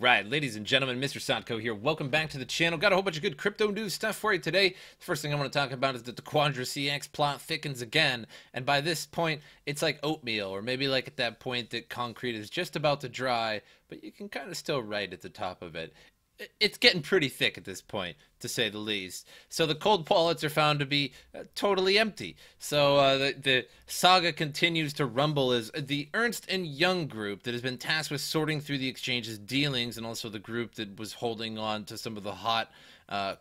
Alright, ladies and gentlemen, MrSotko here. Welcome back to the channel. Got a whole bunch of good crypto news stuff for you today. The first thing I want to talk about is that the QuadrigaCX plot thickens again. And by this point, it's like oatmeal, or maybe like at that point that concrete is just about to dry, but you can kind of still write at the top of it. It's getting pretty thick at this point, to say the least. So the cold wallets are found to be totally empty. So the saga continues to rumble as the Ernst & Young group that has been tasked with sorting through the exchange's dealings, and also the group that was holding on to some of the hot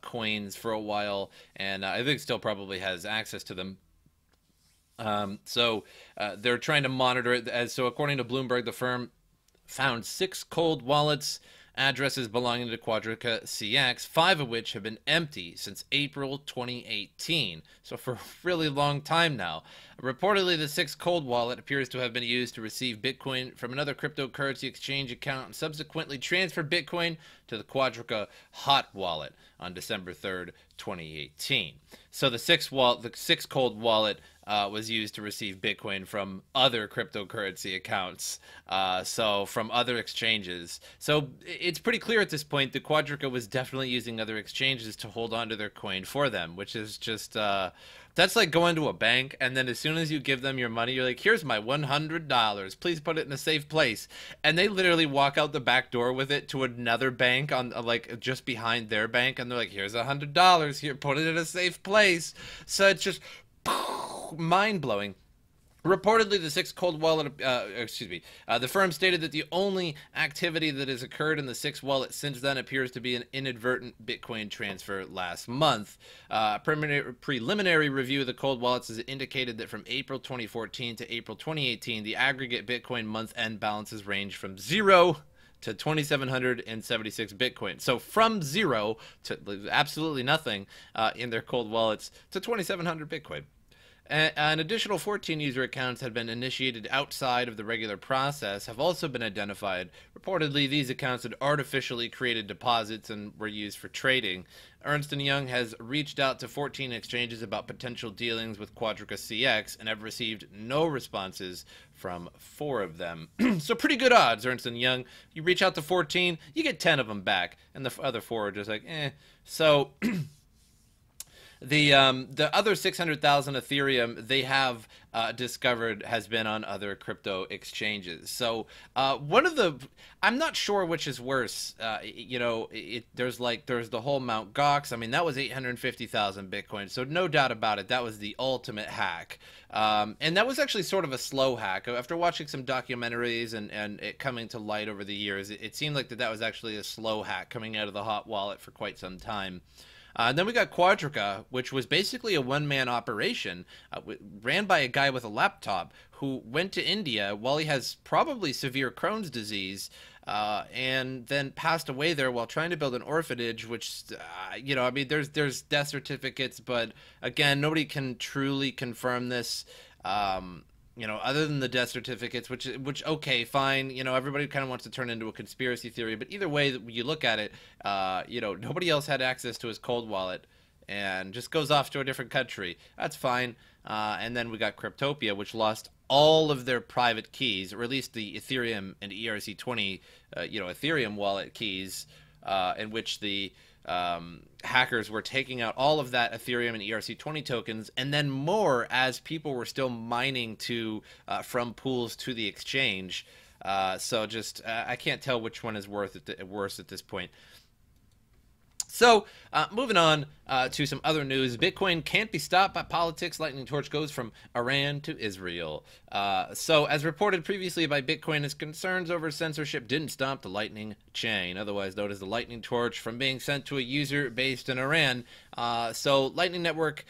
coins for a while, and I think still probably has access to them. They're trying to monitor it. So according to Bloomberg, the firm found 6 cold wallets addresses belonging to QuadrigaCX, 5 of which have been empty since April 2018, so for a really long time now. Reportedly, the 6th cold wallet appears to have been used to receive Bitcoin from another cryptocurrency exchange account and subsequently transfer Bitcoin to the Quadriga hot wallet on December 3rd, 2018. So the 6th cold wallet was used to receive Bitcoin from other cryptocurrency accounts, so from other exchanges. So it's pretty clear at this point that Quadriga was definitely using other exchanges to hold on to their coin for them, which is just, that's like going to a bank, and then as soon as you give them your money, you're like, here's my $100, please put it in a safe place. And they literally walk out the back door with it to another bank on like just behind their bank, and they're like, here's $100, here, put it in a safe place. So it's just mind-blowing. Reportedly, the 6th cold wallet, the firm stated that the only activity that has occurred in the 6th wallet since then appears to be an inadvertent Bitcoin transfer last month. Preliminary review of the cold wallets has indicated that from April 2014 to April 2018, the aggregate Bitcoin month-end balances range from 0 to 2,776 Bitcoin. So from 0 to absolutely nothing in their cold wallets to 2,700 Bitcoin. An additional 14 user accounts had been initiated outside of the regular process, have also been identified. Reportedly, these accounts had artificially created deposits and were used for trading. Ernst & Young has reached out to 14 exchanges about potential dealings with QuadrigaCX and have received no responses from 4 of them. So pretty good odds, Ernst & Young. You reach out to 14, you get 10 of them back, and the other 4 are just like, eh. So the other 600,000 Ethereum they have discovered has been on other crypto exchanges. So I'm not sure which is worse. There's the whole Mt. Gox. I mean, that was 850,000 Bitcoin. So no doubt about it, that was the ultimate hack. And that was actually sort of a slow hack. After watching some documentaries and it coming to light over the years, it seemed like that was actually a slow hack coming out of the hot wallet for quite some time. And then we got Quadriga, which was basically a one-man operation, ran by a guy with a laptop who went to India while he has probably severe Crohn's disease, and then passed away there while trying to build an orphanage, which, I mean, there's death certificates, but again, nobody can truly confirm this. Other than the death certificates, which okay, fine, everybody kind of wants to turn into a conspiracy theory, but either way that you look at it, nobody else had access to his cold wallet and just goes off to a different country. That's fine. And then we got Cryptopia, which lost all of their private keys, or at least the Ethereum and ERC20, Ethereum wallet keys, in which the hackers were taking out all of that Ethereum and ERC20 tokens, and then more as people were still mining from pools to the exchange. So just I can't tell which one is worse at this point. So, moving on to some other news. Bitcoin can't be stopped by politics. Lightning torch goes from Iran to Israel. So, as reported previously by Bitcoin, its concerns over censorship didn't stop the Lightning chain, otherwise known as the Lightning torch, from being sent to a user based in Iran. So, Lightning Network,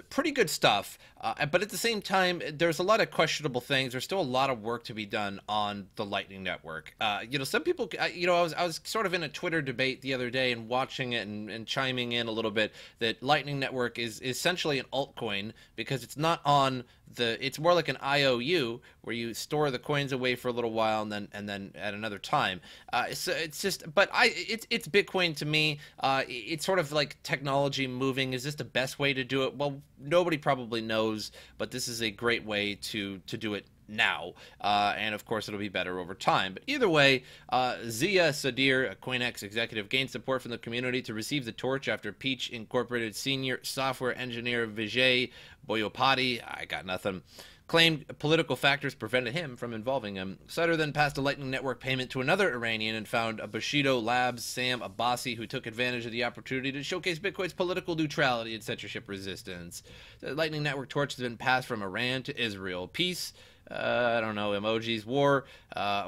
pretty good stuff. But at the same time, there's a lot of questionable things. There's still a lot of work to be done on the Lightning Network. Some people, I was sort of in a Twitter debate the other day and watching it and chiming in a little bit that Lightning Network is essentially an altcoin because it's not on it's more like an IOU where you store the coins away for a little while and then at another time. So it's just, but it's Bitcoin to me. It's sort of like technology moving. Is this the best way to do it? Well, nobody probably knows, but this is a great way to do it now. And of course, it'll be better over time. But either way, Zia Sadir, a CoinEx executive, gained support from the community to receive the torch after Peach Incorporated senior software engineer Vijay Boyopati, I got nothing, claimed political factors prevented him from involving him. Sutter then passed a Lightning Network payment to another Iranian and found a Bushido Labs Sam Abbasi, who took advantage of the opportunity to showcase Bitcoin's political neutrality and censorship resistance. The Lightning Network torch has been passed from Iran to Israel. Peace. I don't know, emojis, war.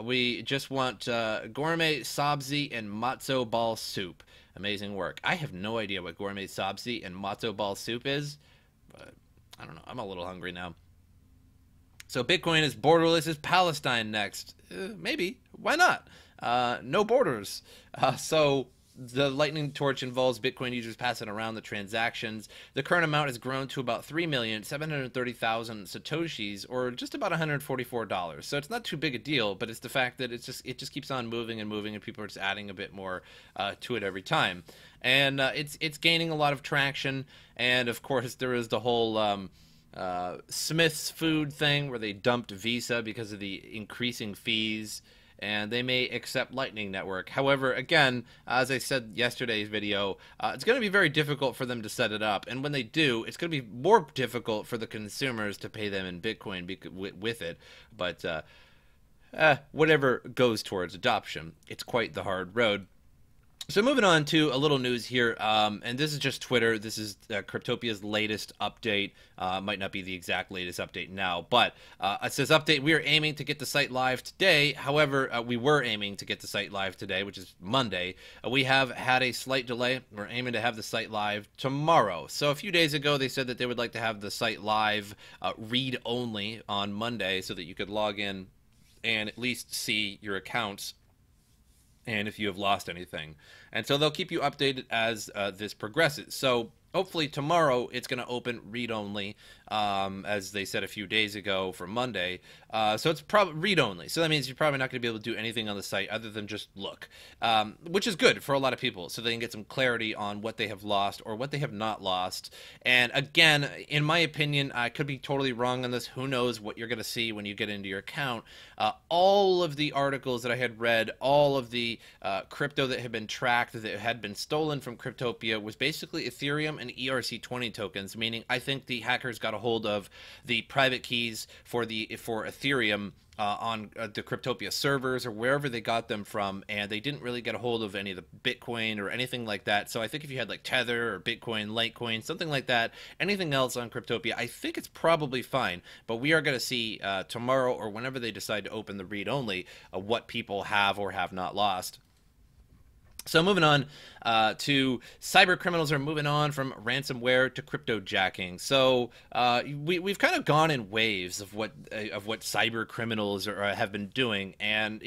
We just want gourmet sabzi and matzo ball soup. Amazing work. I have no idea what gourmet sabzi and matzo ball soup is, but I don't know. I'm a little hungry now. So Bitcoin is borderless as Palestine next. Maybe. Why not? No borders. So the Lightning Torch involves Bitcoin users passing around the transactions. The current amount has grown to about 3,730,000 Satoshis, or just about $144. So it's not too big a deal, but it's the fact that it just keeps on moving and moving, and people are just adding a bit more to it every time. And it's gaining a lot of traction. And of course, there is the whole Smith's Food thing where they dumped Visa because of the increasing fees, and they may accept Lightning Network. However, again, as I said yesterday's video, it's going to be very difficult for them to set it up, and when they do, it's going to be more difficult for the consumers to pay them in Bitcoin with it. But whatever goes towards adoption, it's quite the hard road. So moving on to a little news here, and this is just Twitter. This is Cryptopia's latest update. Might not be the exact latest update now, but it says update. We are aiming to get the site live today. However, we were aiming to get the site live today, which is Monday. We have had a slight delay. We're aiming to have the site live tomorrow. So a few days ago, they said that they would like to have the site live read-only on Monday so that you could log in and at least see your accounts and if you have lost anything. And so they'll keep you updated as this progresses. So hopefully tomorrow it's going to open read-only, as they said a few days ago for Monday. So it's probably read-only. So that means you're probably not going to be able to do anything on the site other than just look, which is good for a lot of people, so they can get some clarity on what they have lost or what they have not lost. And again, in my opinion, I could be totally wrong on this. Who knows what you're going to see when you get into your account. All of the articles that I had read, all of the crypto that had been tracked that had been stolen from Cryptopia was basically Ethereum and ERC20 tokens, meaning I think the hackers got a hold of the private keys for Ethereum on the Cryptopia servers or wherever they got them from, and they didn't really get a hold of any of the Bitcoin or anything like that. So I think if you had like Tether or Bitcoin, Litecoin, something like that, anything else on Cryptopia, I think it's probably fine. But we are going to see tomorrow or whenever they decide to open the read-only what people have or have not lost. So moving on to cyber criminals are moving on from ransomware to cryptojacking. So we've kind of gone in waves of what cyber criminals have been doing, and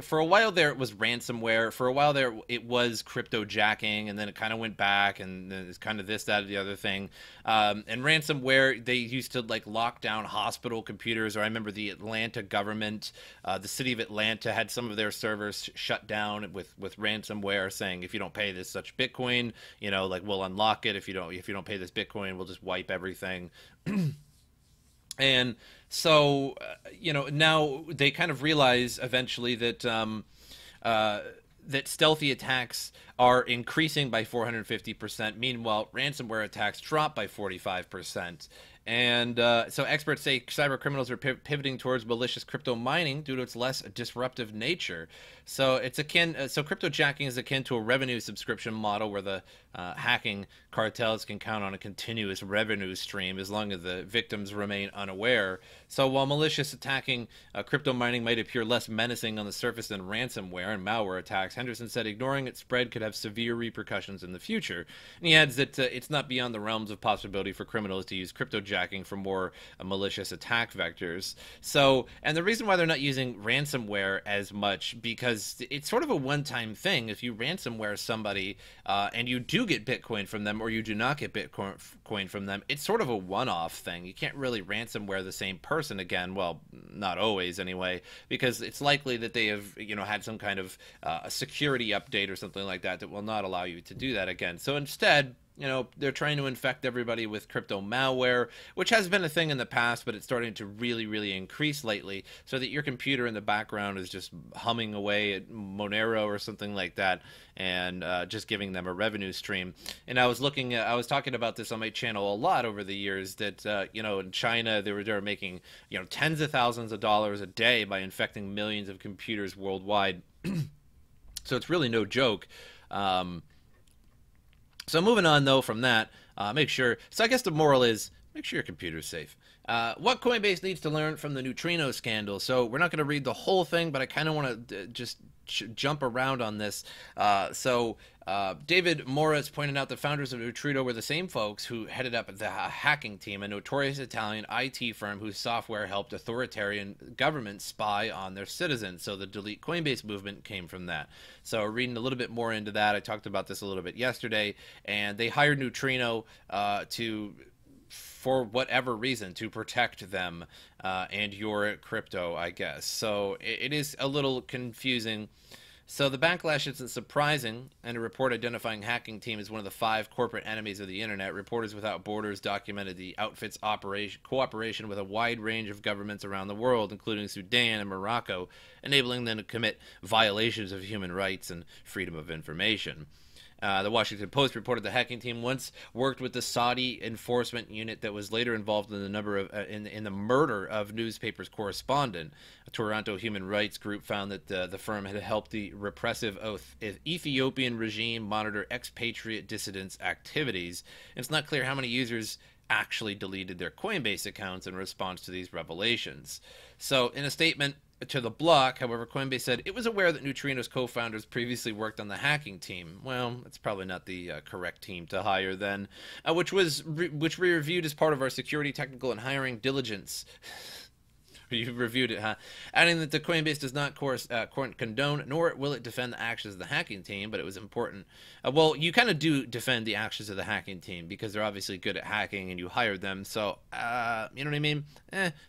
for a while there it was ransomware, for a while there it was cryptojacking, and then it kind of went back, and then it's kind of this, that, or the other thing. And ransomware, they used to like lock down hospital computers, or I remember the Atlanta government, the city of Atlanta had some of their servers shut down with ransomware, saying if you don't pay this such Bitcoin, like we'll unlock it. If you don't pay this Bitcoin, we'll just wipe everything. And so now they kind of realize eventually that that stealthy attacks are increasing by 450%. Meanwhile, ransomware attacks drop by 45%. And so experts say cyber criminals are pivoting towards malicious crypto mining due to its less disruptive nature. So it's akin. So cryptojacking is akin to a revenue subscription model where the hacking cartels can count on a continuous revenue stream as long as the victims remain unaware. So while malicious attacking crypto mining might appear less menacing on the surface than ransomware and malware attacks, Henderson said ignoring its spread could have severe repercussions in the future. And he adds that it's not beyond the realms of possibility for criminals to use cryptojacking for more malicious attack vectors. So, and the reason why they're not using ransomware as much, because it's sort of a one-time thing. If you ransomware somebody and you do get Bitcoin from them or you do not get Bitcoin from them, it's sort of a one-off thing. You can't really ransomware the same person again. Well, not always anyway, because it's likely that they have, had some kind of a security update or something like that that will not allow you to do that again. So instead, they're trying to infect everybody with crypto malware, which has been a thing in the past, but it's starting to really, really increase lately, so that your computer in the background is just humming away at Monero or something like that, and just giving them a revenue stream. And I was talking about this on my channel a lot over the years, that in China they were making tens of thousands of dollars a day by infecting millions of computers worldwide. So it's really no joke. So moving on, though, from that, make sure. So I guess the moral is, make sure your computer's safe. What Coinbase needs to learn from the neutrino scandal. So we're not going to read the whole thing, but I kind of want to just jump around on this. David Morris pointed out the founders of Neutrino were the same folks who headed up the hacking team, a notorious Italian IT firm whose software helped authoritarian governments spy on their citizens. So the Delete Coinbase movement came from that. So reading a little bit more into that, I talked about this a little bit yesterday, and they hired Neutrino for whatever reason, to protect them and your crypto, I guess. So it is a little confusing. So the backlash isn't surprising, and a report identifying hacking team as one of the 5 corporate enemies of the internet. Reporters Without Borders documented the outfit's cooperation with a wide range of governments around the world, including Sudan and Morocco, enabling them to commit violations of human rights and freedom of information. The Washington Post reported the hacking team once worked with the Saudi enforcement unit that was later involved in the murder of newspaper's correspondent. A Toronto human rights group found that the firm had helped the repressive Ethiopian regime monitor expatriate dissidents' activities. And it's not clear how many users actually deleted their Coinbase accounts in response to these revelations. So, in a statement to the block, however, Coinbase said it was aware that Neutrino's co-founders previously worked on the hacking team. Well, it's probably not the correct team to hire then, which we reviewed as part of our security, technical, and hiring diligence. You reviewed it, huh? Adding that the Coinbase does not condone, nor will it defend the actions of the hacking team, but it was important. Well, you kind of do defend the actions of the hacking team, because they're obviously good at hacking, and you hired them, so, you know what I mean?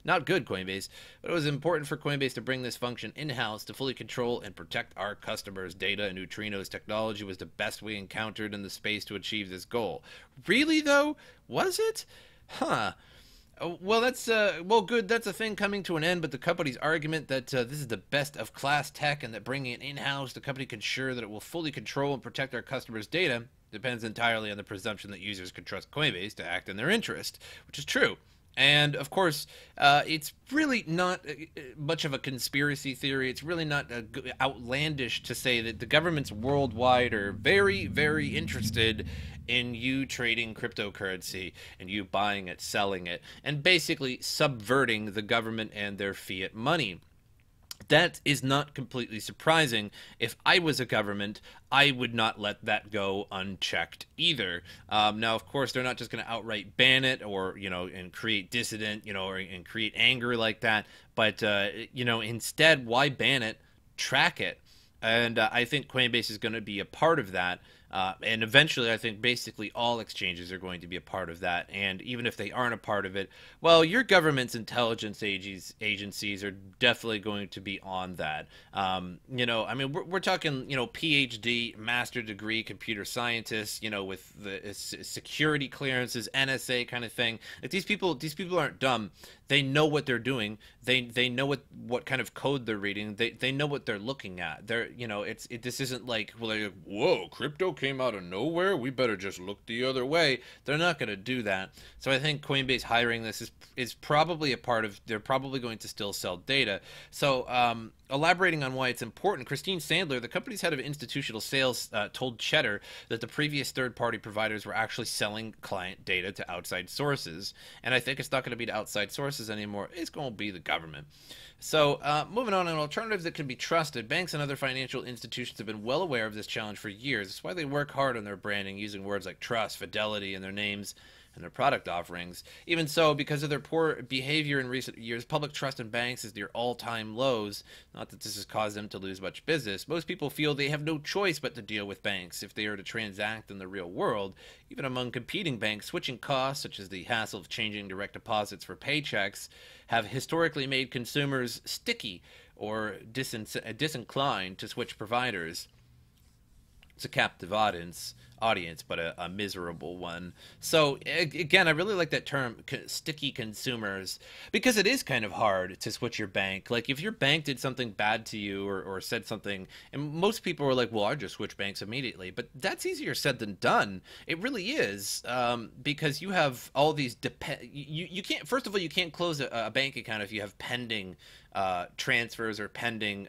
Not good, Coinbase. But it was important for Coinbase to bring this function in-house to fully control and protect our customers' data, and Neutrino's technology was the best we encountered in the space to achieve this goal. Really, though? Was it? Huh. Well, that's good. That's a thing coming to an end. But the company's argument that this is the best of class tech, and that bringing it in-house, the company can ensure that it will fully control and protect our customers' data, depends entirely on the presumption that users can trust Coinbase to act in their interest, which is true. And, of course, it's really not much of a conspiracy theory. It's really not outlandish to say that the governments worldwide are very, very interested in you trading cryptocurrency and you buying it, selling it, and basically subverting the government and their fiat money. That is not completely surprising. If I was a government, I would not let that go unchecked either. Now, of course, they're not just going to outright ban it, or, and create dissident, and create anger like that. But, instead, why ban it? Track it. And I think Coinbase is going to be a part of that. And eventually, I think basically all exchanges are going to be a part of that. And even if they aren't a part of it, well, your government's intelligence agencies are definitely going to be on that. We're talking, PhD, master degree computer scientists, with the security clearances, NSA kind of thing. Like these people aren't dumb. They know what they're doing. They know what kind of code they're reading. They know what they're looking at. This isn't like, whoa, crypto came out of nowhere, we better just look the other way. They're not going to do that. So I think Coinbase hiring this is probably a part of, they're probably going to still sell data. So elaborating on why it's important, Christine Sandler, the company's head of institutional sales, told Cheddar that the previous third-party providers were actually selling client data to outside sources. And I think it's not going to be to outside sources anymore. It's going to be the government. So moving on alternatives that can be trusted. Banks and other financial institutions have been well aware of this challenge for years. That's why they work hard on their branding, using words like trust, fidelity in their names and their product offerings. Even so, because of their poor behavior in recent years, public trust in banks is near all-time lows. Not that this has caused them to lose much business. Most people feel they have no choice but to deal with banks if they are to transact in the real world. Even among competing banks, switching costs, such as the hassle of changing direct deposits for paychecks, have historically made consumers sticky or disinclined to switch providers. It's a captive audience. audience, but a miserable one. So again, I really like that term, sticky consumers, because it is kind of hard to switch your bank. Like if your bank did something bad to you, or said something, and most people were like, well, I just switch banks immediately. But that's easier said than done. It really is, because you have all these you can't, first of all, you can't close a bank account if you have pending transfers or pending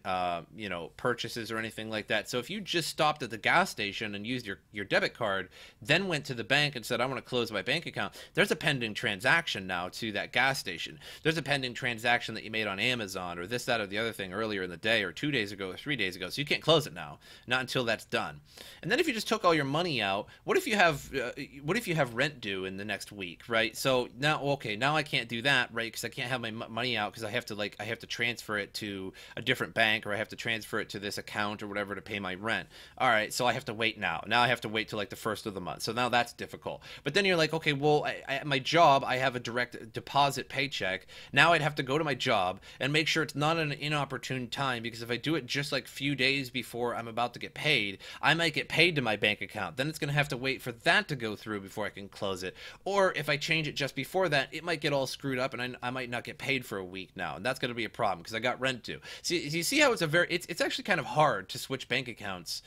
purchases or anything like that. So if you just stopped at the gas station and used your debit card, then went to the bank and said, I want to close my bank account, there's a pending transaction now to that gas station. There's a pending transaction that you made on Amazon or this, that, or the other thing earlier in the day, or 2 days ago or 3 days ago. So you can't close it now, not until that's done. And then if you just took all your money out, what if you have rent due in the next week, right? So now, okay, now I can't do that, right? Because I can't have my money out because I have to transfer it to a different bank, or I have to transfer it to this account or whatever to pay my rent. All right, so I have to wait now. Now I have to wait till like the first of the month. So now that's difficult. But then you're like, okay, well, my job, I have a direct deposit paycheck. Now I'd have to go to my job and make sure it's not an inopportune time, because if I do it just like few days before I'm about to get paid, I might get paid to my bank account. Then it's going to have to wait for that to go through before I can close it. Or if I change it just before that, it might get all screwed up and I might not get paid for a week now. And that's going to be a problem because I got rent due. See, you see how it's actually kind of hard to switch bank accounts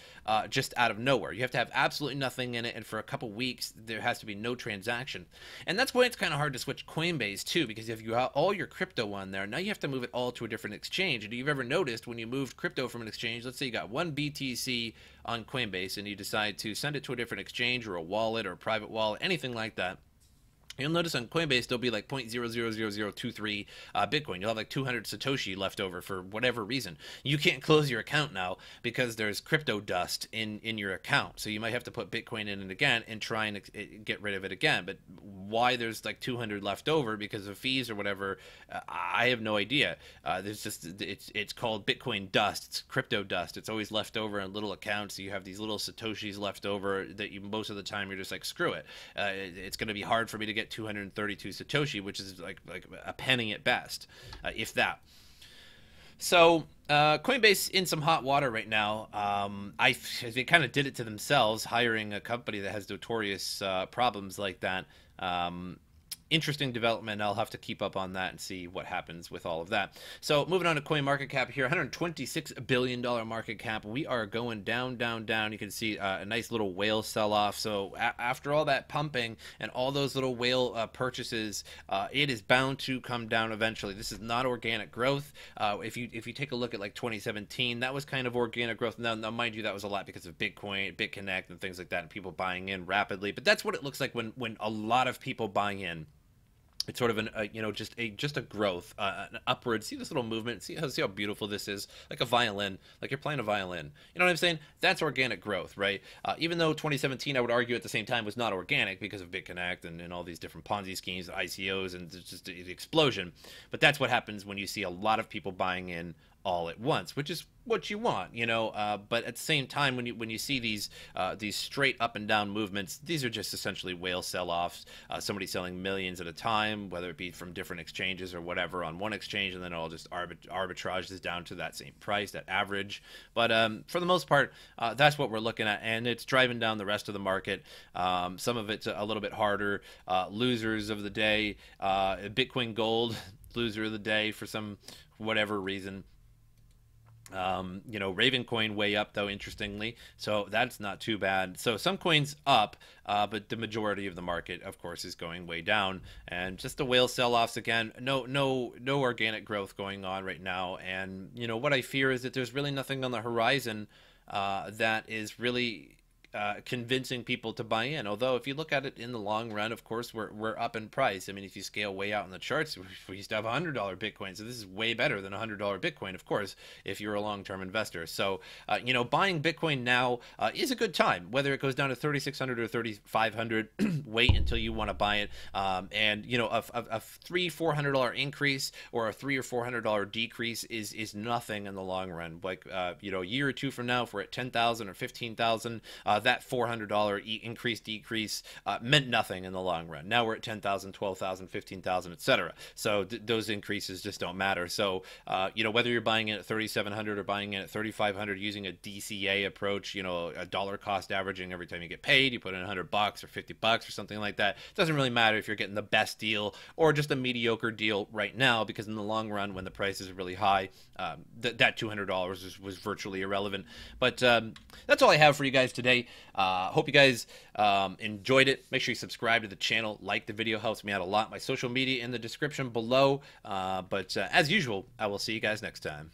just out of nowhere. You have to have absolutely nothing in it, and for a couple weeks there has to be no transaction. And that's why it's kind of hard to switch Coinbase too, because if you have all your crypto on there, now you have to move it all to a different exchange. And you've ever noticed when you moved crypto from an exchange, let's say you got one BTC on Coinbase and you decide to send it to a different exchange or a wallet or a private wallet, anything like that, you'll notice on Coinbase there'll be like 0.000023 Bitcoin. You'll have like 200 Satoshi left over for whatever reason. You can't close your account now because there's crypto dust in your account. So you might have to put Bitcoin in it again and try and get rid of it again. But why there's like 200 left over because of fees or whatever, I have no idea. There's just it's called Bitcoin dust. It's crypto dust. It's always left over in little accounts. So you have these little Satoshis left over that you most of the time you're just like, screw it. It's going to be hard for me to get 232 Satoshi, which is like a penny at best, if that. So Coinbase in some hot water right now. They kind of did it to themselves, hiring a company that has notorious problems like that. Interesting development. I'll have to keep up on that and see what happens with all of that. So moving on to CoinMarketCap here, $126 billion market cap. We are going down, down, down. You can see a nice little whale sell-off. So after all that pumping and all those little whale purchases, it is bound to come down eventually. This is not organic growth. If you take a look at like 2017, that was kind of organic growth. Now mind you, that was a lot because of Bitcoin, BitConnect, and things like that, and people buying in rapidly. But that's what it looks like when a lot of people buy in. It's sort of just a growth, an upward. See this little movement. See how beautiful this is, like a violin, like you're playing a violin. You know what I'm saying? That's organic growth, right? Even though 2017, I would argue at the same time, was not organic because of BitConnect and all these different Ponzi schemes, ICOs, and just the explosion. But that's what happens when you see a lot of people buying in all at once, which is what you want, but at the same time, when you see these straight up and down movements, these are just essentially whale sell-offs. Somebody selling millions at a time, whether it be from different exchanges or whatever on one exchange, and then it all just arbitrages down to that same price, that average. But for the most part, that's what we're looking at, and it's driving down the rest of the market. Some of it's a little bit harder. Losers of the day, Bitcoin Gold, loser of the day for some whatever reason. Ravencoin way up though, interestingly, so that's not too bad. So some coins up, but the majority of the market, of course, is going way down, and just the whale sell-offs again. No organic growth going on right now, and what I fear is that there's really nothing on the horizon that is really convincing people to buy in. Although if you look at it in the long run, of course, we're up in price. I mean, if you scale way out in the charts, we used to have $100 Bitcoin, so this is way better than $100 Bitcoin, of course, if you're a long-term investor. So buying Bitcoin now is a good time, whether it goes down to 3,600 or 3,500. Wait until you want to buy it, and a $300-400 increase or a $300 or $400 decrease is nothing in the long run. Like a year or two from now, if we're at 10,000 or 15,000, that $400 increase decrease meant nothing in the long run. Now we're at 10,000, 12,000, 15,000, etc. So those increases just don't matter. So you know, whether you're buying it at 3,700 or buying it at 3,500 using a DCA approach, you know, a dollar cost averaging every time you get paid, you put in $100 or $50 or something like that. It doesn't really matter if you're getting the best deal or just a mediocre deal right now, because in the long run, when the price is really high, that $200 was virtually irrelevant. But that's all I have for you guys today. Hope you guys enjoyed it. Make sure you subscribe to the channel, like the video, helps me out a lot. My social media in the description below. But as usual, I will see you guys next time.